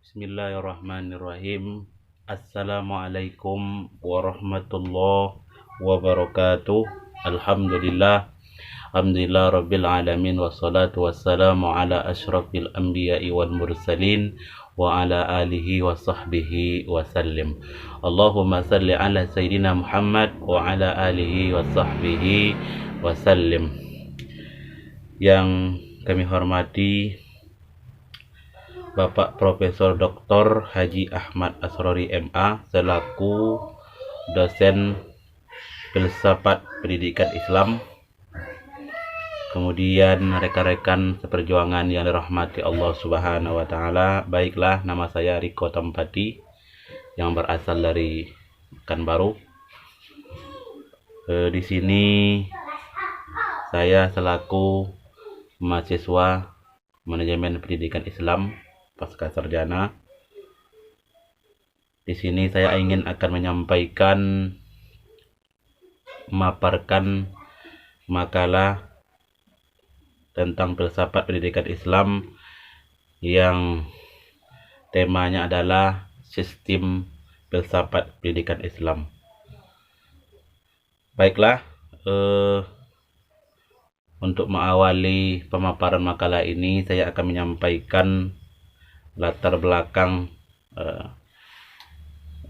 Bismillahirrahmanirrahim. Assalamualaikum warahmatullahi wabarakatuh. Alhamdulillah. Alhamdulillah Rabbil Alamin. Wassalatu wassalamu ala ashrafil anbiya'i wal mursalin wa ala alihi wa sahbihi wasallim. Allahumma salli ala Sayyidina Muhammad wa ala alihi wa sahbihi wasallim. Yang kami hormati Bapak Profesor Dr. Haji Ahmad Asrori MA selaku dosen filsafat pendidikan Islam. Kemudian rekan-rekan seperjuangan yang dirahmati Allah Subhanahu wa taala. Baiklah, nama saya Riko Tampati yang berasal dari Pekanbaru. Di sini saya selaku mahasiswa manajemen pendidikan Islam pasca sarjana. Di sini saya akan menyampaikan, memaparkan makalah tentang filsafat pendidikan Islam yang temanya adalah sistem filsafat pendidikan Islam. Baiklah, untuk mengawali pemaparan makalah ini saya akan menyampaikan latar belakang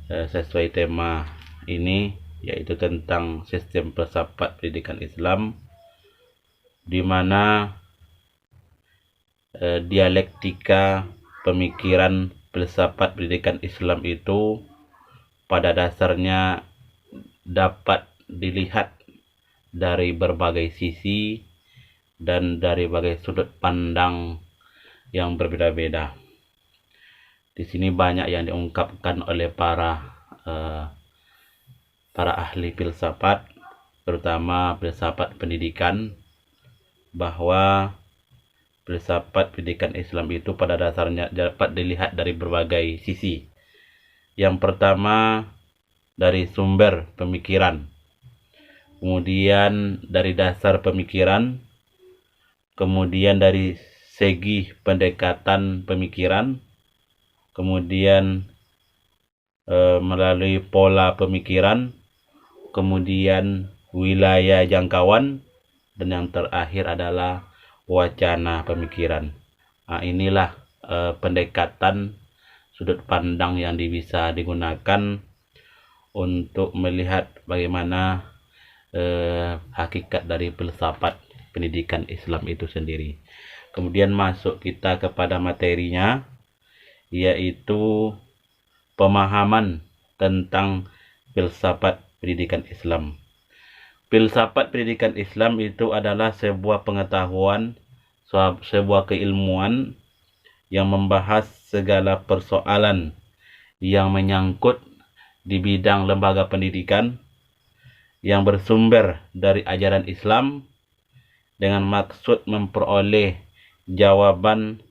sesuai tema ini, yaitu tentang sistem filsafat pendidikan Islam, di mana dialektika pemikiran filsafat pendidikan Islam itu pada dasarnya dapat dilihat dari berbagai sisi dan dari berbagai sudut pandang yang berbeda-beda. Di sini banyak yang diungkapkan oleh para ahli filsafat, terutama filsafat pendidikan, bahwa filsafat pendidikan Islam itu pada dasarnya dapat dilihat dari berbagai sisi. Yang pertama dari sumber pemikiran, kemudian dari dasar pemikiran, kemudian dari segi pendekatan pemikiran, kemudian melalui pola pemikiran, kemudian wilayah jangkauan, dan yang terakhir adalah wacana pemikiran. Nah, inilah pendekatan sudut pandang yang bisa digunakan untuk melihat bagaimana hakikat dari filsafat pendidikan Islam itu sendiri. Kemudian masuk kita kepada materinya, yaitu pemahaman tentang filsafat pendidikan Islam. Filsafat pendidikan Islam itu adalah sebuah pengetahuan, sebuah keilmuan yang membahas segala persoalan yang menyangkut di bidang lembaga pendidikan yang bersumber dari ajaran Islam, dengan maksud memperoleh jawaban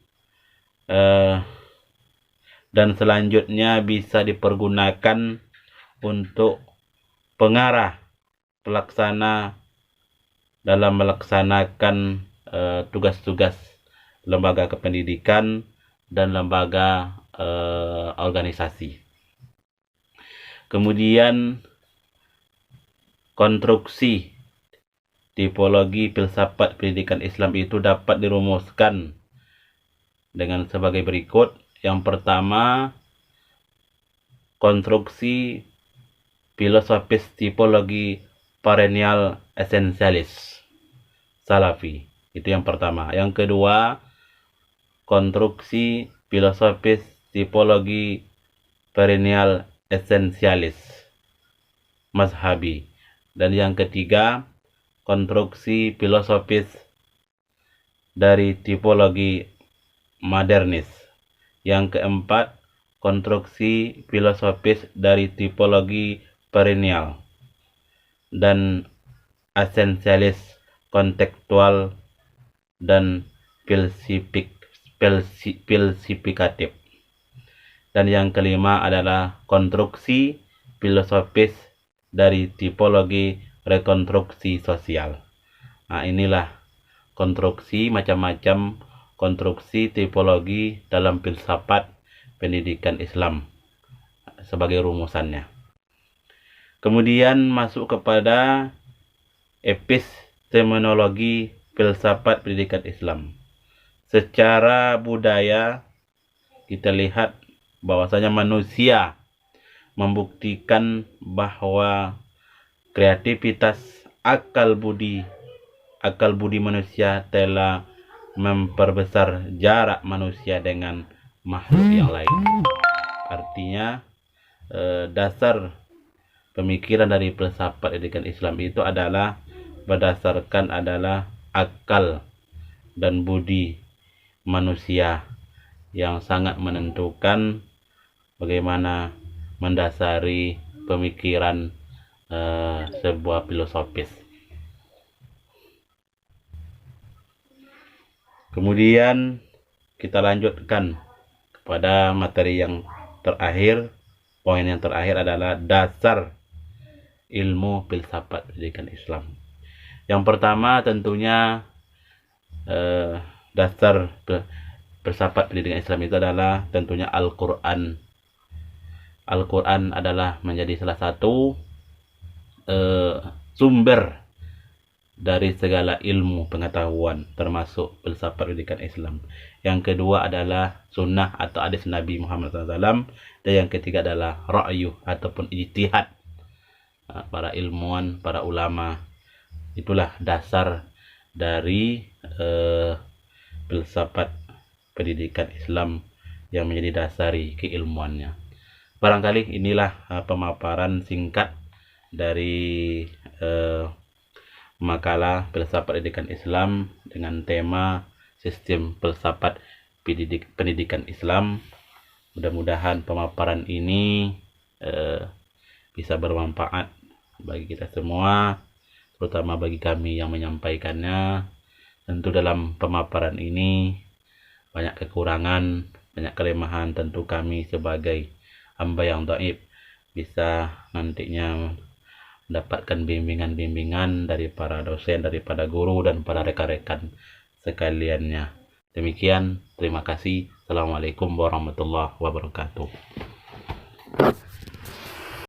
dan selanjutnya bisa dipergunakan untuk pengarah pelaksana dalam melaksanakan tugas-tugas lembaga kependidikan dan lembaga organisasi. Kemudian konstruksi tipologi filsafat pendidikan Islam itu dapat dirumuskan dengan sebagai berikut. Yang pertama, konstruksi filosofis tipologi perennial essentialis Salafi. Itu yang pertama. Yang kedua, konstruksi filosofis tipologi perennial essentialis Mazhabi. Dan yang ketiga, konstruksi filosofis dari tipologi modernis. Yang keempat, konstruksi filosofis dari tipologi perennial dan esensialis kontekstual dan filsifikatif. Dan yang kelima adalah konstruksi filosofis dari tipologi rekonstruksi sosial. Nah, inilah konstruksi, macam-macam konstruksi tipologi dalam filsafat pendidikan Islam sebagai rumusannya. Kemudian masuk kepada epistemologi filsafat pendidikan Islam. Secara budaya kita lihat bahwasanya manusia membuktikan bahwa kreativitas akal budi manusia telah memperbesar jarak manusia dengan makhluk yang lain. Artinya dasar pemikiran dari filsafat pendidikan Islam itu adalah berdasarkan adalah akal dan budi manusia yang sangat menentukan bagaimana mendasari pemikiran sebuah filosofis. Kemudian kita lanjutkan kepada materi yang terakhir. Poin yang terakhir adalah dasar ilmu filsafat pendidikan Islam. Yang pertama tentunya dasar filsafat pendidikan Islam itu adalah tentunya Al-Quran. Al-Quran adalah menjadi salah satu sumber dari segala ilmu pengetahuan termasuk filsafat pendidikan Islam. Yang kedua adalah sunnah atau hadis Nabi Muhammad SAW. Dan yang ketiga adalah ra'yu ataupun ijtihad para ilmuwan, para ulama. Itulah dasar dari filsafat pendidikan Islam yang menjadi dasari keilmuannya. Barangkali inilah pemaparan singkat dari makalah filsafat pendidikan Islam dengan tema sistem filsafat pendidikan Islam. Mudah-mudahan pemaparan ini bisa bermanfaat bagi kita semua, terutama bagi kami yang menyampaikannya. Tentu dalam pemaparan ini banyak kekurangan, banyak kelemahan. Tentu kami sebagai hamba yang dhaif bisa nantinya mendapatkan bimbingan-bimbingan dari para dosen, daripada guru dan para rekan-rekan sekaliannya. Demikian, terima kasih. Assalamualaikum warahmatullahi wabarakatuh.